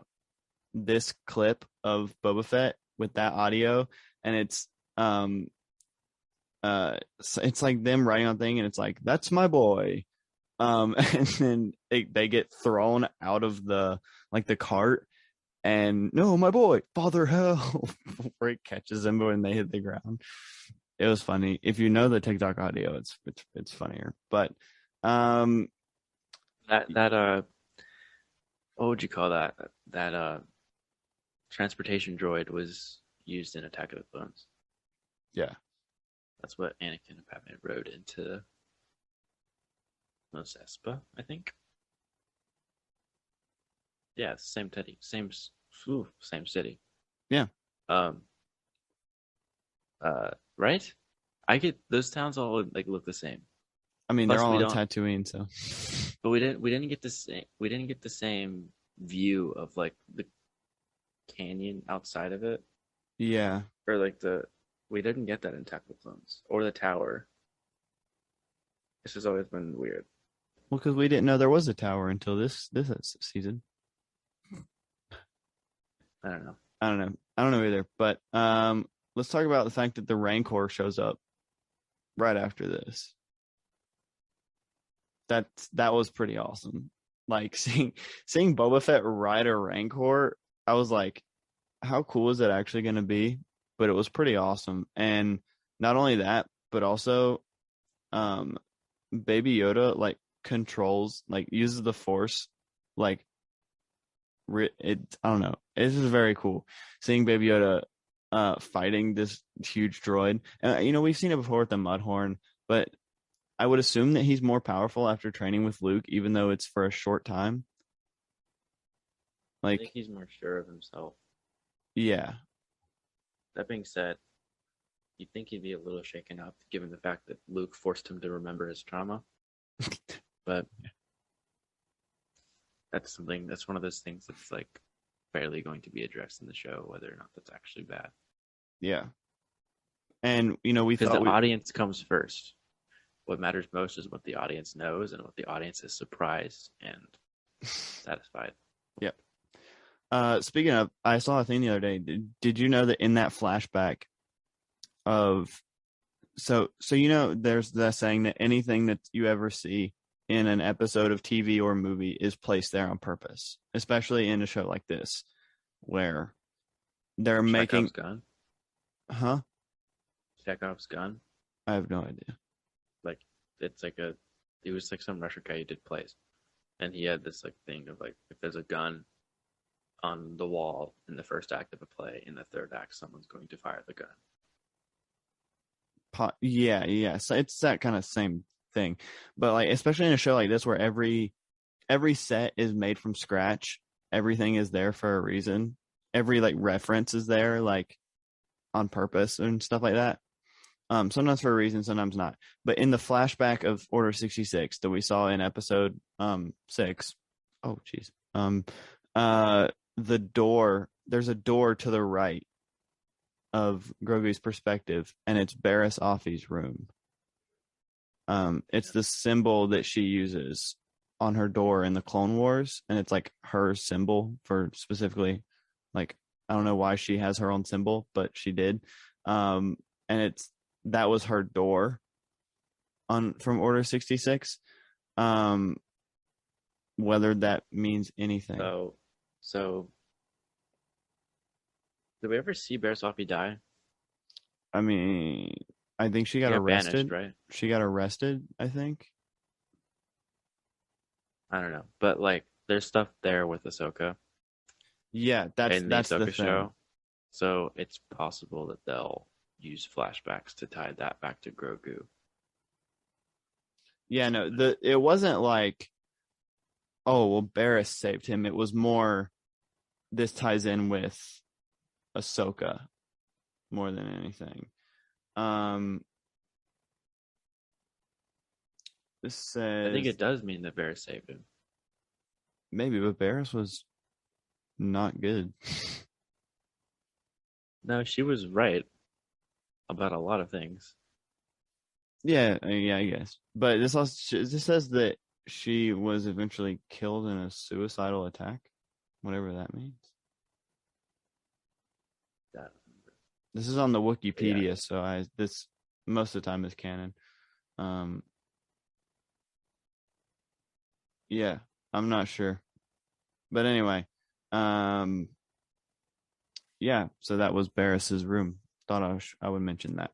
this clip of Boba Fett with that audio, and um it's like them writing on thing, and it's like, "That's my boy." And then they get thrown out of the like the cart, and "No, my boy, Father help," before he catches them when they hit the ground. It was funny. If you know the TikTok audio, it's funnier. But um That what would you call that? That transportation droid was used in Attack of the Clones. yeah. That's what Anakin and Padme rode into Mos Espa, I think. Yeah, it's the same city, same city. Yeah. Um, right? I get those towns all like look the same. I mean, they're Plus, all we on don't, Tatooine, so but we didn't get the same, we didn't get the same view of like the canyon outside of it, yeah. or like we didn't get that in Attack of the Clones or the tower. This has always been weird. Well, because we didn't know there was a tower until this season. I don't know. I don't know. I don't know either. But let's talk about the fact that the Rancor shows up right after this. That was pretty awesome. Like seeing Boba Fett ride a Rancor, I was like, how cool is it actually going to be? But it was pretty awesome. And not only that, but also um Baby Yoda like controls, like uses the Force, like it, I don't know. This is very cool seeing Baby Yoda fighting this huge droid. And we've seen it before with the Mudhorn, but I would assume that he's more powerful after training with Luke, even though it's for a short time. I think Like, he's more sure of himself. yeah. That being said, you'd think he'd be a little shaken up given the fact that Luke forced him to remember his trauma. But that's one of those things that's like barely going to be addressed in the show, whether or not that's actually bad. Yeah. And we Because thought the audience comes first. What matters most is what the audience knows and what the audience is surprised and satisfied. Yep. Speaking of, I saw a thing the other day. Did you know that in that flashback of so there's the saying that anything that you ever see in an episode of TV or movie is placed there on purpose, especially in a show like this where they're making Chekhov's gun. huh? Chekhov's gun. I have no idea. Like it's like it was like some Russian guy who did plays, and he had this like thing of like if there's a gun on the wall in the first act of a play, in the third act someone's going to fire the gun. Yeah. So it's that kind of same thing, but like especially in a show like this where every set is made from scratch, everything is there for a reason. Every like reference is there like on purpose and stuff like that. Sometimes for a reason, sometimes not. But in the flashback of Order 66 that we saw in episode 6, oh geez, the door, there's a door to the right of Grogu's perspective, and it's Barriss Offee's room. It's the symbol that she uses on her door in the Clone Wars, and it's like her symbol for specifically, like I don't know why she has her own symbol, but she did. And that was her door from Order 66. Whether that means anything. So did we ever see Barriss Offee die? I mean, I think she got arrested. Banished, right? She got arrested, I think. I don't know, but like, there's stuff there with Ahsoka. Yeah, that's in the the Ahsoka thing. show, so it's possible that they'll use flashbacks to tie that back to Grogu. Yeah, no, it wasn't like, oh well, Barriss saved him. It was more, this ties in with Ahsoka more than anything. This says I think it does mean that Barriss saved him. Maybe, but Barriss was not good. No, she was right about a lot of things. Yeah, I guess. But this says that she was eventually killed in a suicidal attack, whatever that means. This is on the Wikipedia, yeah. So this most of the time is canon. Yeah, I'm not sure, but anyway, yeah. So that was Barriss's room. Thought I would mention that.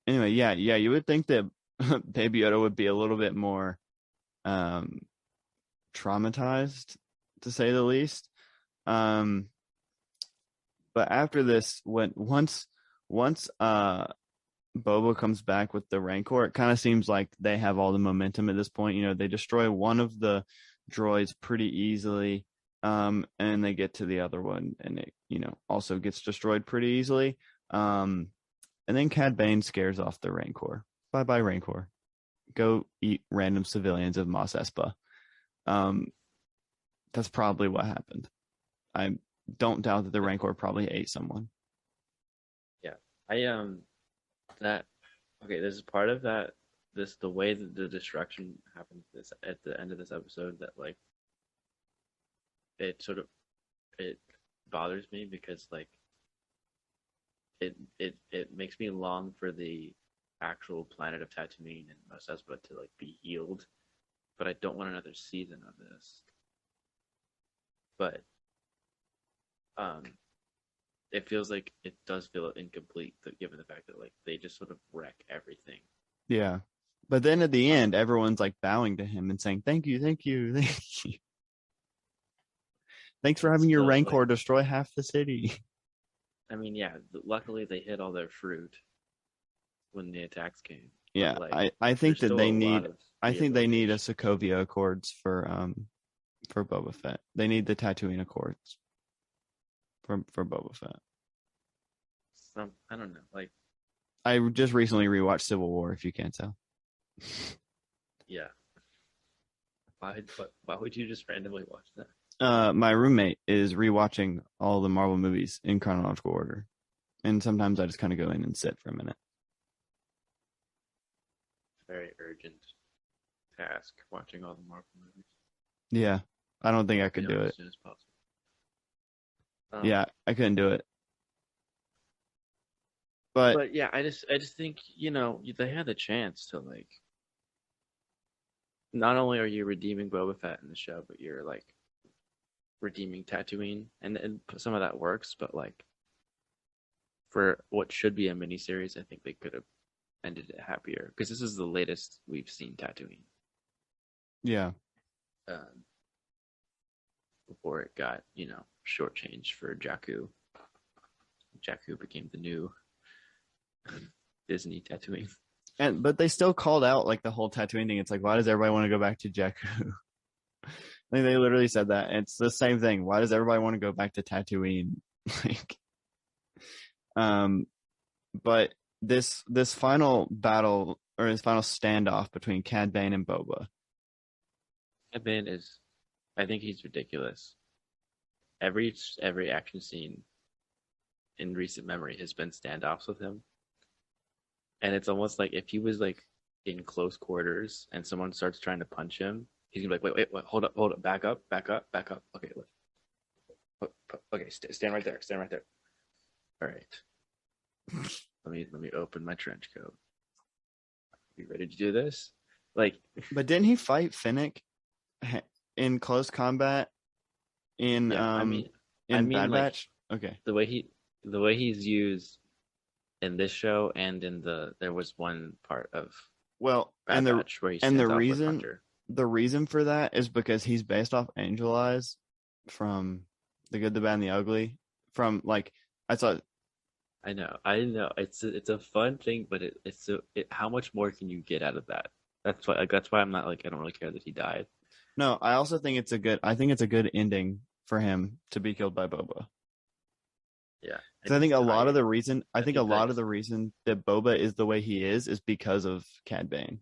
Anyway, yeah. You would think that Baby Yoda would be a little bit more traumatized, to say the least. But after this, once Boba comes back with the Rancor, it kind of seems like they have all the momentum at this point. They destroy one of the droids pretty easily, and they get to the other one, and it also gets destroyed pretty easily. And then Cad Bane scares off the Rancor. Bye Rancor. Go eat random civilians of Mos Espa. That's probably what happened. I don't doubt that the Rancor probably ate someone. Yeah, there's part of that. The way that the destruction happens at the end of this episode, that like it bothers me, because like it makes me long for the actual planet of Tatooine and Mos Espa to like be healed, but I don't want another season of this. But it feels like it does feel incomplete, given the fact that like they just sort of wreck everything. Yeah, but then at the end, everyone's like bowing to him and saying, "Thank you, thank you, thank you. Thanks for having your Rancor destroy half the city." I mean, yeah. Luckily, they hit all their fruit when the attacks came. Yeah, I think that they need. I think they need a Sokovia Accords for Boba Fett. They need the Tatooine Accords for Boba Fett. I don't know. Like, I just recently rewatched Civil War, if you can't tell. Yeah. Why would you just randomly watch that? My roommate is rewatching all the Marvel movies in chronological order, and sometimes I just kind of go in and sit for a minute. Very urgent task watching all the Marvel movies. Yeah, I don't think I Be could done do as it. soon as possible. Yeah, I couldn't do it. But But yeah, I just think they had the chance to like. Not only are you redeeming Boba Fett in the show, but you're like redeeming Tatooine, and some of that works. But like for what should be a miniseries, I think they could have ended it happier because this is the latest we've seen Tatooine. yeah, Um, Before it got shortchanged for Jakku. Jakku became the new Disney Tatooine. but they still called out like the whole Tatooine thing. It's like, why does everybody want to go back to Jakku? I think they literally said that. It's the same thing. Why does everybody want to go back to Tatooine? Like, um, but this final battle or this final standoff between Cad Bane and Boba. That man is, I think he's ridiculous. Every action scene in recent memory has been standoffs with him, and it's almost like if he was like in close quarters and someone starts trying to punch him, he's gonna be like, wait, hold up, back up, back up, back up. Okay, okay, stand right there, stand right there. All right, let me open my trench coat. You ready to do this? Like, But didn't he fight Finnick in close combat in yeah, um I in mean, Bad like Batch? Okay. the way he's used in this show and in there was one part of Well, Bad Batch where he and stands off with Hunter. the reason for that is because he's based off Angel Eyes from The Good, the Bad, and the Ugly. From like I thought I know. It's a fun thing, but how much more can you get out of that? That's why I'm not like I don't really care that he died. no, I also think I think it's a good ending for him to be killed by Boba. Yeah, Because I think a lot of the reason I I think a think lot like of the reason that Boba is the way he is because of Cad Bane.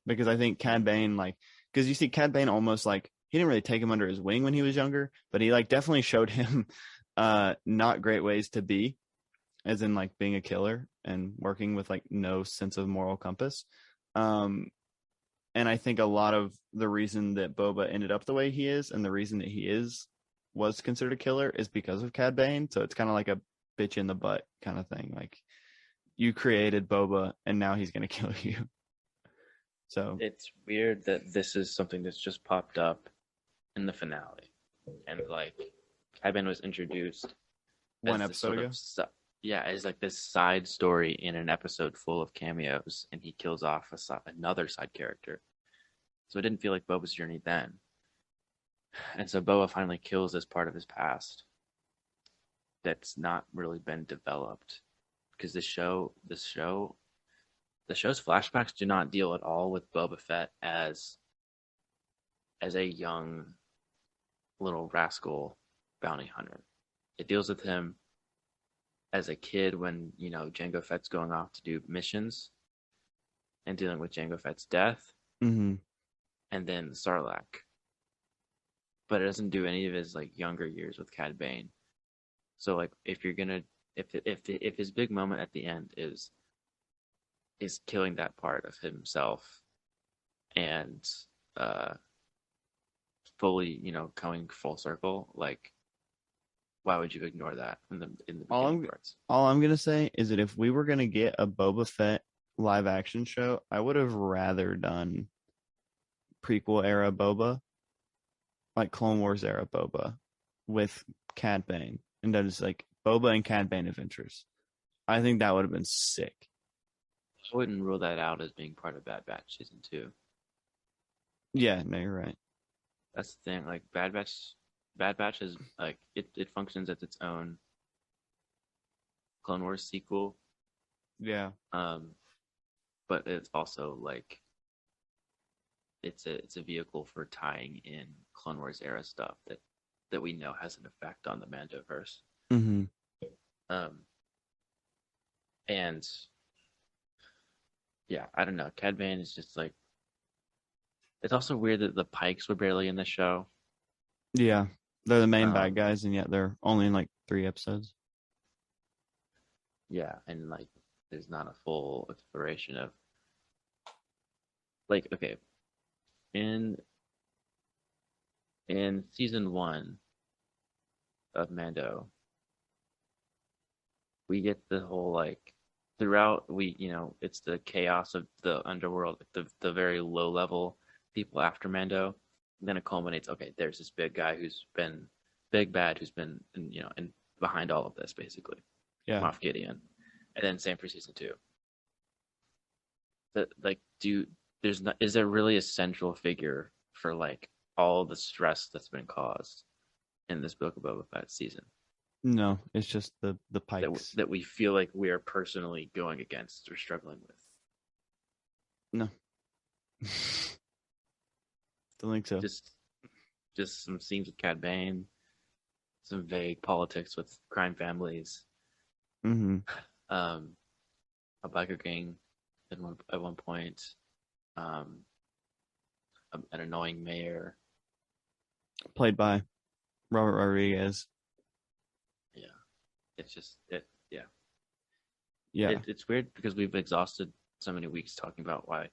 Because I think Cad mm, Bane, like, because you see Cad Bane almost like he didn't really take him under his wing when he was younger, but he like definitely showed him not great ways to be, as in like being a killer and working with like no sense of moral compass. Um, and I think a lot of the reason that Boba ended up the way he is and the reason that he was considered a killer is because of Cad Bane. So it's kind of like a bitch in the butt kind of thing. Like you created Boba and now he's gonna kill you. So it's weird that this is something that's just popped up in the finale, and like Kevin was introduced one as this episode sort of ago. yeah, as like this side story in an episode full of cameos, and he kills off another side character. So it didn't feel like Boba's journey then. And so Boba finally kills this part of his past that's not really been developed because the show's flashbacks do not deal at all with Boba Fett as a young little rascal bounty hunter. It deals with him as a kid when Jango Fett's going off to do missions and dealing with Jango Fett's death, Mm-hmm. and then Sarlacc. But it doesn't do any of his like younger years with Cad Bane. So like if you're gonna if his big moment at the end is killing that part of himself and uh fully coming full circle, like why would you ignore that in the All beginning I'm parts? all I'm gonna say is that if we were gonna get a Boba Fett live action show, I would have rather done prequel era Boba, like Clone Wars era Boba, with Cad Bane, and that is like Boba and Cad Bane adventures. I think that would have been sick. I wouldn't rule that out as being part of Bad Batch season 2. Yeah, no, you're right. That's the thing. Like Bad Batch is like it functions as its own Clone Wars sequel. Yeah. Um, but it's also like it's a vehicle for tying in Clone Wars era stuff that we know has an effect on the Mandoverse. Mm-hmm. Um, and yeah, I don't know. Cad Bane is just like it's also weird that the Pikes were barely in the show. Yeah, they're the main bad Um, guys, and yet they're only in like 3 episodes. yeah, and like there's not a full exploration of like okay, in season one of Mando, we get the whole like throughout we it's the chaos of the underworld, like the very low level people after Mando. And then it culminates. Okay, there's this big guy who's been big bad who's been and behind all of this basically, Yeah, Moff Gideon, and then same for season two. That like do there's not is there really a central figure for like all the stress that's been caused in this Book of Boba Fett season no, it's just the that Pikes. that we feel like we are personally going against or struggling with? No, don't think so. Just some scenes with Cad Bane, some vague politics with crime families, Mm-hmm. um, a biker gang at one point, um, an annoying mayor. Played by Robert Rodriguez. Yeah, it's just it. Yeah, Yeah, it's weird because we've exhausted so many weeks talking about why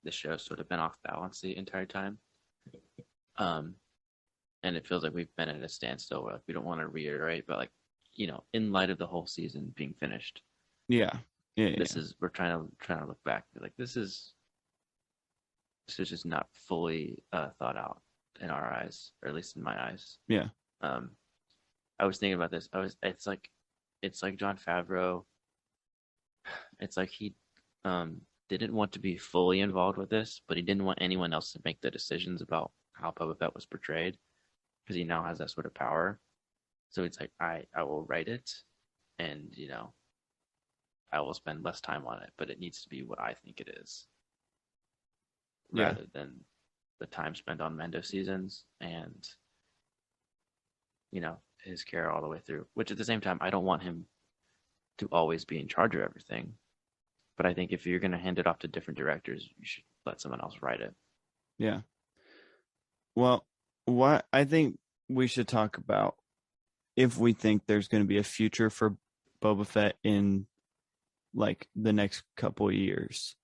the show's sort of been off balance the entire time. Um, and it feels like we've been at a standstill where like we don't want to reiterate, but like in light of the whole season being finished, yeah, yeah, this yeah, is we're trying to look back like this is just not fully thought out in our eyes, or at least in my eyes. yeah, Um, I was thinking about this. It's like John Favreau. It's like he didn't want to be fully involved with this, but he didn't want anyone else to make the decisions about how Boba Fett was portrayed because he now has that sort of power. So it's like I will write it, and I will spend less time on it, but it needs to be what I think it is, yeah, rather than the time spent on Mendo seasons and his care all the way through. Which at the same time, I don't want him to always be in charge of everything. But I think if you're going to hand it off to different directors, you should let someone else write it. yeah. Well, what I think we should talk about if we think there's going to be a future for Boba Fett in like the next couple of years.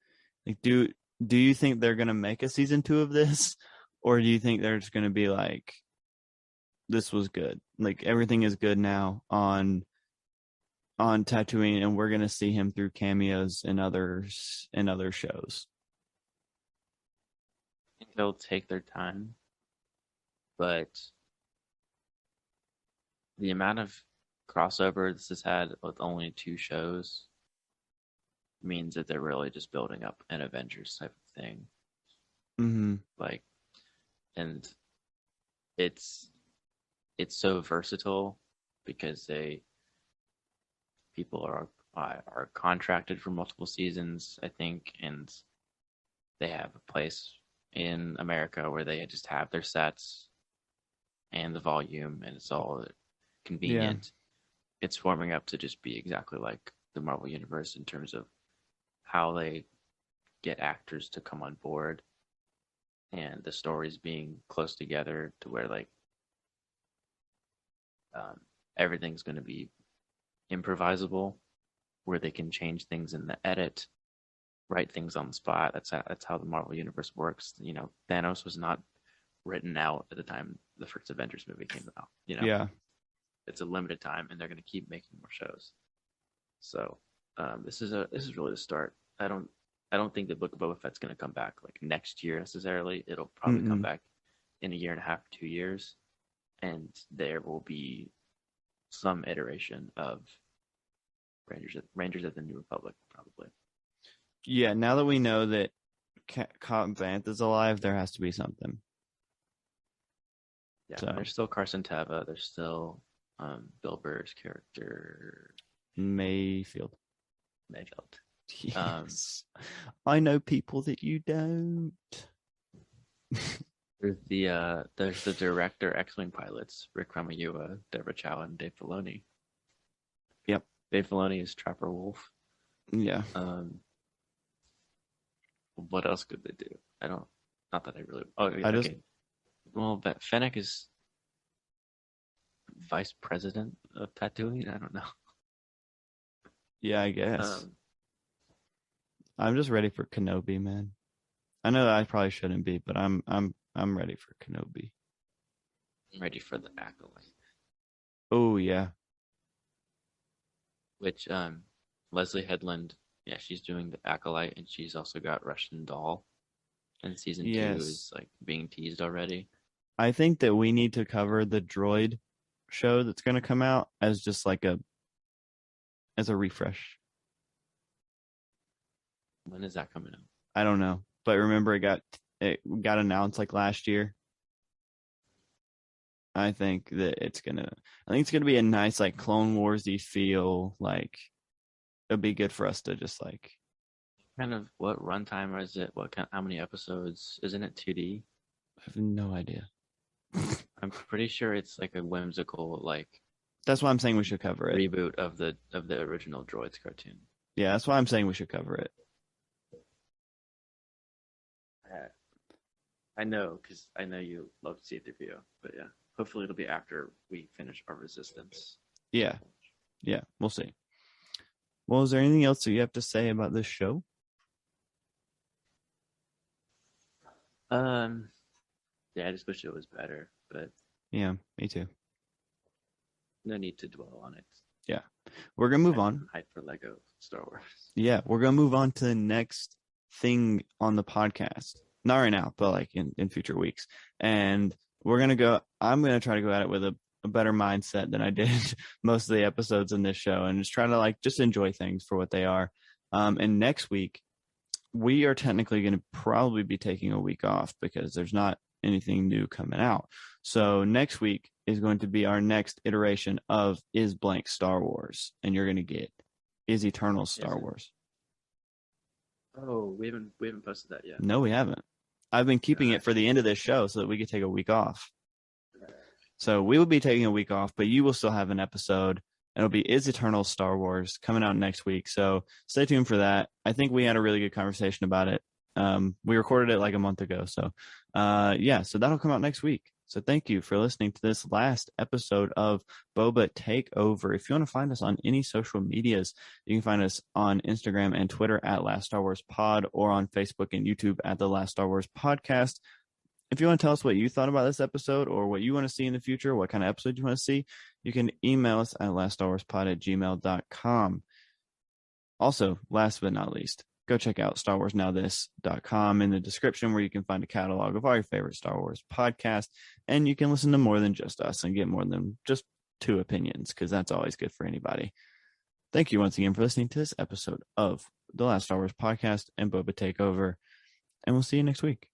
Like, do you think they're going to make a season 2 of this, or do you think there's going to be like this was good, like everything is good now on Tatooine, and we're going to see him through cameos in other shows? I think they'll take their time, but the amount of crossover this has had with only two shows means that they're really just building up an Avengers type of thing. Mm-hmm. Like, and it's so versatile because people are contracted for multiple seasons, I think, and they have a place in America where they just have their sets and the volume, and it's all Yeah, convenient. It's forming up to just be exactly like the Marvel Universe in terms of how they get actors to come on board and the stories being close together to where like um, everything's going to be improvisable, where they can change things in the edit, write things on the spot. That's how the Marvel Universe works. Thanos was not written out at the time the first Avengers movie came out. yeah, It's a limited time, and they're going to keep making more shows. So this is really the start. I don't think the Book of Boba Fett's going to come back like next year necessarily. It'll probably come mm-mm. back in a year and a half, 2 years, and there will be some iteration of Rangers of the New Republic, probably. Yeah. Now that we know that Cotton Vanth is alive, there has to be something. Yeah, So there's still Carson Tava. There's still Bill Burr's character Mayfield. Mayfield. Yes, I know people that you don't. There's the director X-wing pilots Rick Famuyiwa, Deborah Chow, and Dave Filoni. Yep. Dave Filoni is Trapper Wolf. Yeah. Um, what else could they do? I don't. Not that I really. Oh, I just okay. Well, but Fennec is vice president of Tatooine. I don't know. yeah, I guess. Um, I'm just ready for Kenobi, man. I know that I probably shouldn't be, but I'm ready for Kenobi. I'm ready for the acolyte, Oh yeah. which Leslie Headland. Yeah, she's doing the acolyte, and she's also got Russian Doll, and season 2 Yes. is like being teased already. I think that we need to cover the droid show that's going to come out as just like a refresh. When is that coming out? I don't know, but remember it got announced like last year. I think it's gonna be a nice like Clone Warsy feel. Like it'll be good for us to just like Kind of what runtime is it? How many episodes? Isn't it 2D? I have no idea. I'm pretty sure it's like a whimsical like That's why I'm saying we should cover it. reboot of the original Droids cartoon. Yeah, that's why I'm saying we should cover it. I know because I know you love C-3PO, but yeah, hopefully it'll be after we finish our Resistance. Yeah, yeah, we'll see. Well, is there anything else that you have to say about this show? Yeah, I just wish it was better, but Yeah, me too. no need to dwell on it. Yeah, we're gonna move on. Hype for Lego Star Wars. Yeah, we're gonna move on to the next thing on the podcast. Not right now, but like in future weeks. And I'm gonna try to go at it with a better mindset than I did most of the episodes in this show, and just trying to like just enjoy things for what they are. And next week we are technically going to probably be taking a week off because there's not anything new coming out. So next week is going to be our next iteration of Is Blank Star Wars, and you're going to get Is Eternal Star Wars. Oh, we haven't posted that yet. No, we haven't. I've been keeping it for the end of this show so that we could take a week off. So we will be taking a week off, but you will still have an episode. It'll be Is Eternal Star Wars coming out next week. So stay tuned for that. I think we had a really good conversation about it. We recorded it like a month ago. So yeah, so that'll come out next week. So thank you for listening to this last episode of Boba Takeover. If you want to find us on any social medias, you can find us on Instagram and Twitter at laststarwarspod, or on Facebook and YouTube at the Last Star Wars Podcast. If you want to tell us what you thought about this episode or what you want to see in the future, what kind of episode you want to see, you can email us at laststarwarspod@gmail.com. Also, last but not least, go check out StarWarsNowThis.com in the description, where you can find a catalog of all your favorite Star Wars podcasts, and you can listen to more than just us and get more than just 2 opinions, because that's always good for anybody. Thank you once again for listening to this episode of the Last Star Wars Podcast and Boba Takeover, and we'll see you next week.